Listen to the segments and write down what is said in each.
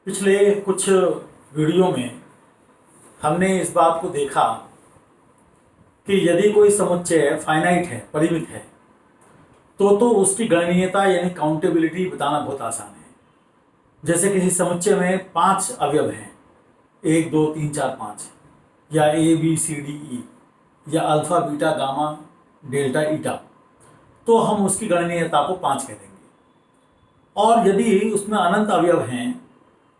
पिछले कुछ वीडियो में हमने इस बात को देखा कि यदि कोई समुच्चय फाइनाइट है, परिमित है, तो उसकी गणनीयता यानी काउंटेबिलिटी बताना बहुत आसान है। जैसे किसी समुच्चय में 5 अवयव हैं, 1 2 3 4 5, या A B C D E, या अल्फा बीटा गामा डेल्टा ईटा, तो हम उसकी गणनीयता को 5 कह देंगे। और यदि उसमें अनंत अवयव हैं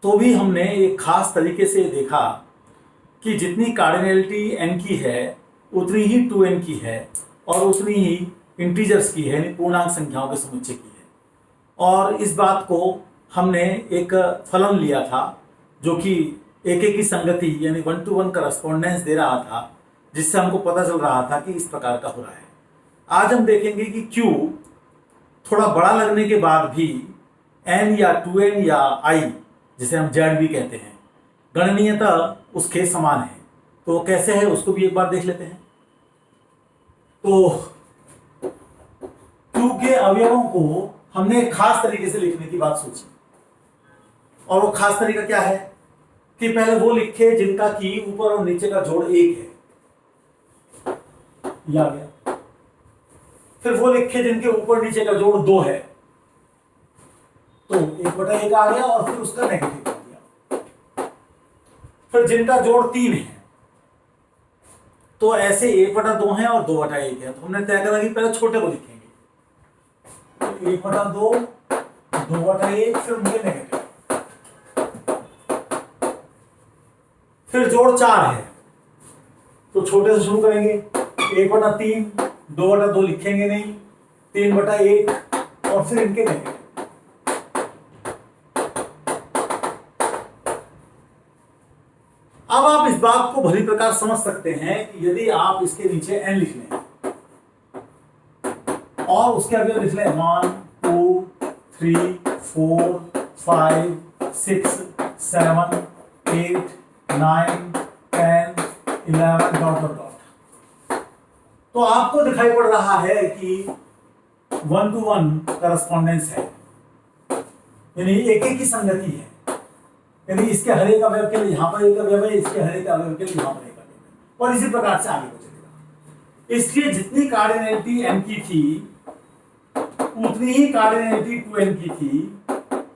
तो भी हमने एक खास तरीके से देखा कि जितनी कार्डिनैलिटी n की है उतनी ही 2n की है और उतनी ही इंटीजर्स की है, यानी पूर्णांक संख्याओं के समुच्चय की है। और इस बात को हमने एक फलन लिया था जो कि एक की संगति यानी 1 to 1 करस्पॉन्डेंस दे रहा था, जिससे हमको पता चल रहा था कि इस प्रकार का हो रहा है। आज हम देखेंगे कि Q थोड़ा बड़ा लगने के बाद भी n या 2n या i, जिसे हम z भी कहते हैं, गणनीयता उसके समान है। तो कैसे है उसको भी एक बार देख लेते हैं। तो Q के अवयवों को हमने एक खास तरीके से लिखने की बात सोची, और वो खास तरीका क्या है कि पहले वो लिखे जिनका की ऊपर और नीचे का जोड़ 1 है, ये आ गया। फिर वो लिखे जिनके ऊपर नीचे का जोड़ 2 है, तो 1/1 आ गया, और फिर उसका नेगेटिव आ गया। फिर जिनका जोड़ 3 है, तो ऐसे 1/2 है और 2/1 है, तो हमने तय करा कि पहले छोटे को लिखेंगे, तो 1/2 2/1, फिर उनके नेगेटिव। फिर जोड़ 4 है, तो छोटे से शुरू करेंगे, 1/3, 2/2 लिखेंगे नहीं, 3/1, और फिर इनके नेगेटिव। अब आप इस बात को भली प्रकार समझ सकते हैं कि यदि आप इसके नीचे n लिख लें और उसके अवयव लिख लें 1 2 3 4 5 6 7 8 9 10 11 डॉट डॉट डॉट, तो आपको दिखाई पड़ रहा है कि 1 to 1 करस्पॉन्डेंस है, यानी एक की संगति है। यानी इसके हर एक अवयव के लिए यहां पर एक अवयव है, इसके हर एक अवयव के लिए यहां पर एक अवयव है, और इसी प्रकार से आगे चलेगा। इसलिए जितनी कार्डिनैलिटी n की थी उतनी ही कार्डिनैलिटी 2n की थी,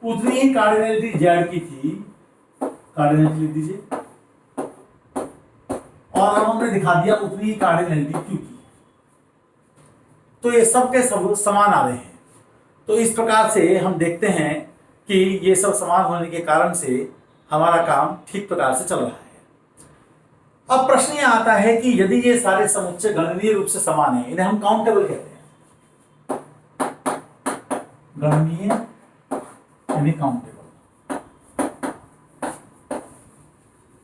उतनी ही कार्डिनैलिटी z की थी। कार्डिनैलिटी लिख दीजिए, और अब हमने दिखा दिया उतनी ही कार्डिनैलिटी q की। तो ये सब के सब समान आ रहे हैं। तो इस प्रकार से हम देखते हैं कि ये सब समान होने के कारण से हमारा काम ठीक प्रकार से चल रहा है। अब प्रश्न यह आता है कि यदि ये सारे समुच्चय गणनीय रूप से समान है, इन्हें हम काउंटेबल कहते हैं। गणनीय यानी काउंटेबल।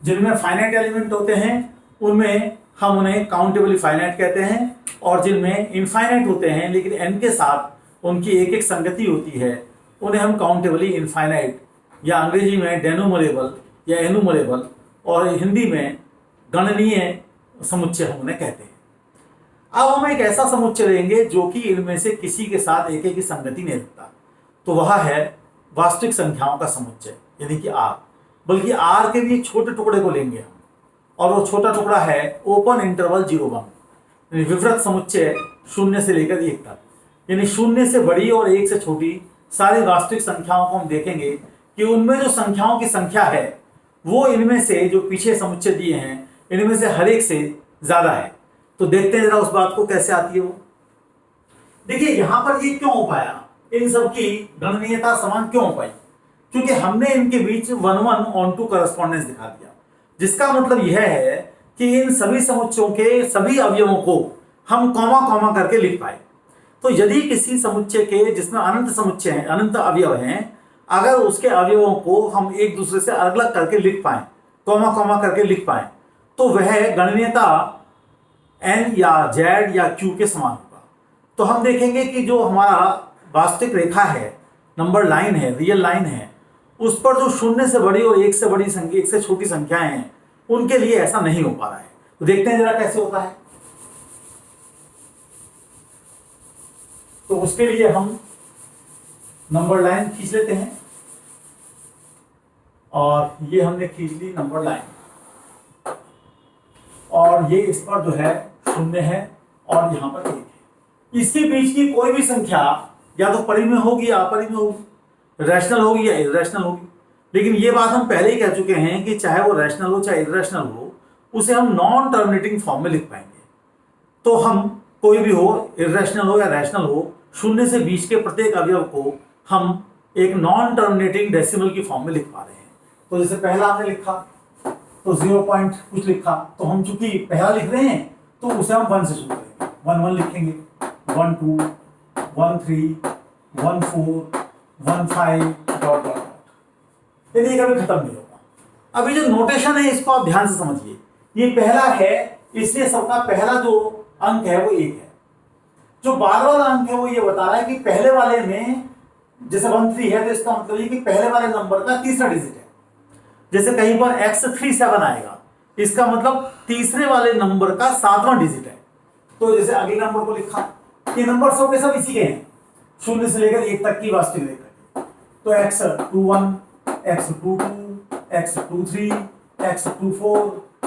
जिनमें फाइनाइट एलिमेंट होते हैं उनमें हम उन्हें काउंटेबली फाइनाइट कहते हैं, और जिनमें इनफाइनाइट होते हैं लेकिन n के साथ उनकी एक एक संगति होती है, उन्हें हम काउंटेबली इनफाइनाइट, या अंग्रेजी में डेनुमरेबल या एनुमरेबल, और हिंदी में गणनीय समुच्चय हम उन्हें कहते हैं। अब हम एक ऐसा समुच्चय लेंगे जो कि इनमें से किसी के साथ एक एक की संगति नहीं रखता, तो वह है वास्तविक संख्याओं का समुच्चय, यानी कि R। बल्कि R के भी एक छोटे टुकड़े को लेंगे हम, और वो छोटा टुकड़ा है ओपन इंटरवल 0 1, यानी विवृत समुच्चय 0 से लेकर 1 तक, यानी 0 से बड़ी और 1 से छोटी सारी वास्तविक संख्याओं को हम देखेंगे कि उनमें जो संख्याओं की संख्या है वो इनमें से जो पीछे समुच्चय दिए हैं इनमें से हर एक से ज्यादा है। तो देखते हैं जरा उस बात को कैसे आती है वो। देखिए यहां पर ये क्यों हो पाया, इन सब की गणनीयता समान क्यों हो पाई, क्योंकि हमने इनके बीच 1 1 ऑन टू करस्पॉन्डेंस दिखा दिया, जिसका मतलब यह है कि इन सभी समुच्चयों के सभी अवयवों को हम कॉमा कॉमा करके लिख पाए। तो यदि किसी समुच्चय के जिसमें अनंत समुच्चय हैं, अनंत अवयव हैं, अगर उसके अवयवों को हम एक दूसरे से अलग अलग करके लिख पाए, कॉमा कॉमा करके लिख पाए, तो वह गणनीयता n या z या q के समान होगा। तो हम देखेंगे कि जो हमारा वास्तविक रेखा है, नंबर लाइन है, रियल लाइन है, उस पर जो 0 से बड़ी और 1 से बड़ी संख्या, 1 से छोटी संख्याएं हैं, उनके लिए ऐसा नहीं हो पा रहा है। तो देखते हैं जरा कैसे होता है। तो उसके लिए हम नंबर लाइन खींच लेते हैं, और ये हमने खींच ली नंबर लाइन, और ये इस पर जो है 0 है और यहाँ पर 1 है। इसके बीच की कोई भी संख्या या तो परिमेय होगी या अपरिमेय होगी, रैशनल होगी या इरेशनल होगी। लेकिन ये बात हम पहले ही कह चुके हैं कि चाहे वो रैशनल हो चाहे इरेशनल हो, उसे हम नॉन टर्मिनेटिंग फॉर्म में लिख पाएंगे। तो हम कोई भी हो, इरेशनल हो या रैशनल हो, 0 से 20 के प्रत्येक अवयव को हम एक नॉन टर्मिनेटिंग डेसिमल की फॉर्म में लिख पा रहे हैं। तो जैसे पहला हमने लिखा तो 0 पॉइंट कुछ लिखा, तो हम चूंकि पहला लिख रहे हैं तो उसे हम 1 से शुरू करेंगे, 1 1 लिखेंगे, 1 2 1 3 1 4 1 5 डॉट डॉट। ये कभी खत्म नहीं होगा। अभी जो नोटेशन है इसको आप ध्यान से समझिए। ये पहला है, इसलिए सबका पहला जो अंक है वो 1 है। जो बाद वाला अंक है वो ये बता रहा है कि पहले वाले में जैसे 1 3 है तो इसका मतलब ये कि पहले वाले नंबर का तीसरा डिजिट है। जैसे कहीं पर x37 आएगा, इसका मतलब तीसरे वाले नंबर का 7वां डिजिट है। तो जैसे अगले नंबर को लिखा, ये नंबर सब के सब इसी के हैं, 0 से लेकर 1 तक की वास्तविक रेखा। तो x21 x22 x23 x24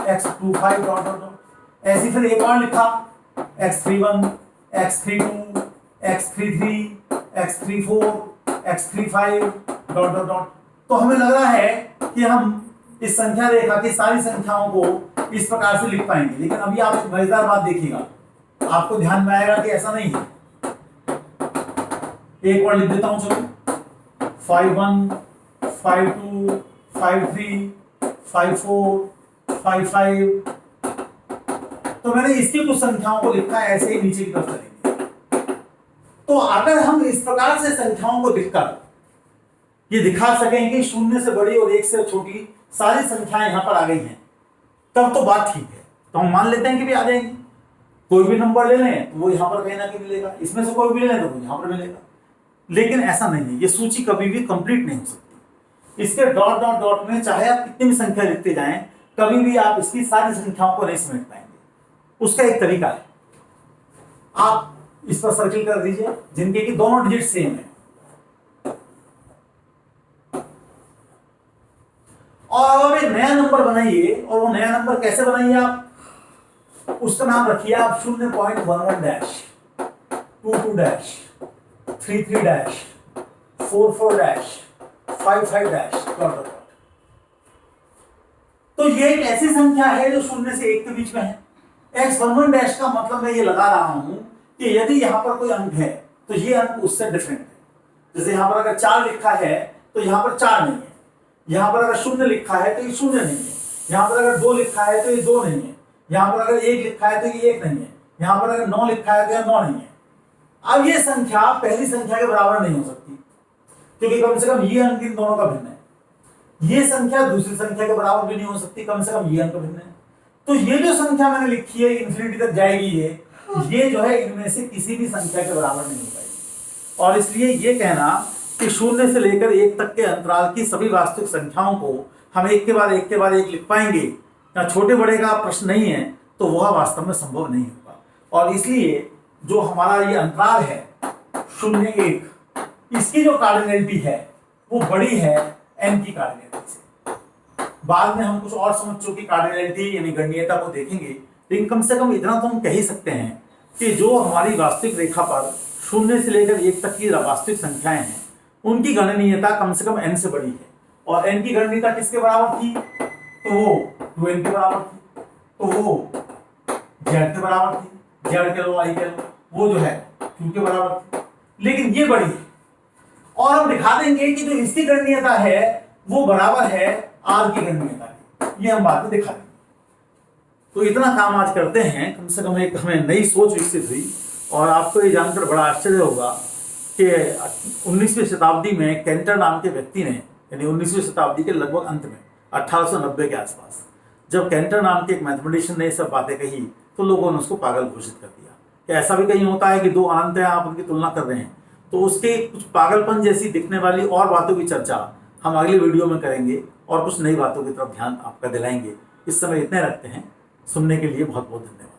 x25 dot dot dot. ऐसे फिर एक और लिखा x31 x32 x33 x34 x35 dot dot dot. तो हमें लग रहा है कि हम इस संख्या रेखा की सारी संख्याओं को इस प्रकार से लिख पाएंगे। लेकिन अभी आप एक मजेदार बात देखिएगा, आपको ध्यान में आएगा कि ऐसा नहीं है। एक और लिख देता हूं, चलो 51 52 53 54 55। तो मैंने इसकी कुछ संख्याओं को लिखा है, ऐसे ही नीचे की तरफ चलेंगे। तो अगर हम इस प्रकार से संख्याओं को लिखकर ये दिखा सकें कि 0 से बड़ी और 1 से छोटी सारी संख्याएं यहां पर आ गई हैं, तब तो बात ठीक है। तो हम मान लेते हैं कि भी आ जाएंगी। कोई भी नंबर ले लें तो वो यहां पर कहीं ना कहीं मिलेगा, इसमें से कोई भी ले लें तो वो यहां पर मिलेगा। लेकिन ऐसा नहीं है, ये सूची कभी भी कंप्लीट नहीं हो सकती। इसके डॉट डॉट डॉट में चाहे आप कितनी भी संख्या लिखते जाएं, कभी भी आप इसकी सारी संख्याओं को नहीं समेट पाएंगे। उसका एक तरीका है, आप इस पर सर्किल कर दीजिए जिनके की दोनों डिजिट सेम है, और अब एक नया नंबर बनाइए। और वो नया नंबर कैसे बनाइए आप, उसका नाम रखिए आप 0.11 dash 22 dash 33 dash 44 dash 55 dash dot dot. तो ये एक ऐसी संख्या है जो 0 से 1 के बीच में है। x11 डैश का मतलब मैं ये लगा रहा हूं कि यदि यहां पर कोई अंक है तो ये अंक उससे डिफरेंट है। जैसे यहां पर अगर 4 लिखा है तो यहां पर 4 नहीं है, यहां पर अगर 0 लिखा है तो ये 0 नहीं है, यहां पर अगर 2 लिखा है तो ये 2 नहीं है, यहां पर अगर 1 लिखा है तो ये 1 नहीं है, यहां पर अगर 9 लिखा है तो ये 9 नहीं है। अब ये संख्या पहली संख्या के बराबर नहीं हो सकती, क्योंकि कम से कम ये अंक इन दोनों का भिन्न है। ये संख्या दूसरी संख्या के बराबर भी नहीं हो सकती, कम से कम ये अंक भिन्न है। तो ये जो संख्या मैंने लिखी है इन्फिनिटी तक जाएगी, ये जो है इनमें से किसी भी संख्या के बराबर नहीं हो पाएगी। और इसलिए ये कहना कि 0 से लेकर 1 तक के अंतराल की सभी वास्तविक संख्याओं को हम एक के बाद एक लिख पाएंगे या छोटे बड़े का प्रश्न नहीं है, तो वह वास्तव में संभव नहीं होगा। और इसलिए जो हमारा ये अंतराल है 0 1, इसकी जो कार्डिनलिटी है वो बड़ी है n की कार्डिनलिटी से। बाद में हम कुछ और समुच्चयों की कार्डिनलिटी यानी गणनीयता को देखेंगे, लेकिन कम से कम इतना तो हम कह ही सकते हैं कि जो हमारी वास्तविक रेखा पर 0 से लेकर 1 तक की वास्तविक संख्याएं हैं, उनकी गणनीयता कम से कम n से बड़ी है। और n की गणनीयता किसके बराबर थी, तो वो 2n के बराबर थी, तो वो z के बराबर थी, z के लो i के लो, वो जो है q के बराबर थी। लेकिन ये बड़ी है, और हम दिखा देंगे कि जो इसकी गणनीयता है वो बराबर है r की गणनीयता की, ये हम बाद में दिखा देंगे। तो इतना काम आज करते हैं, कम से कम एक हमें नई सोच विकसित हुई। और आपको ये जानकर बड़ा आश्चर्य होगा कि 19वीं शताब्दी में कैंटर नाम के व्यक्ति ने, यानी 19वीं शताब्दी के लगभग अंत में 1890 के आसपास, जब कैंटर नाम के एक मैथमेटिशियन ने ये सब बातें कही तो लोगों ने उसको पागल घोषित कर दिया कि ऐसा भी कहीं होता है कि दो अनंत हैं, आप उनकी तुलना कर रहे हैं। तो उसके कुछ पागलपन जैसी दिखने वाली और बातों की चर्चा हम अगले वीडियो में करेंगे और कुछ नई बातों की तरफ ध्यान आपका दिलाएंगे। इस समय इतने रखते हैं। सुनने के लिए बहुत बहुत धन्यवाद।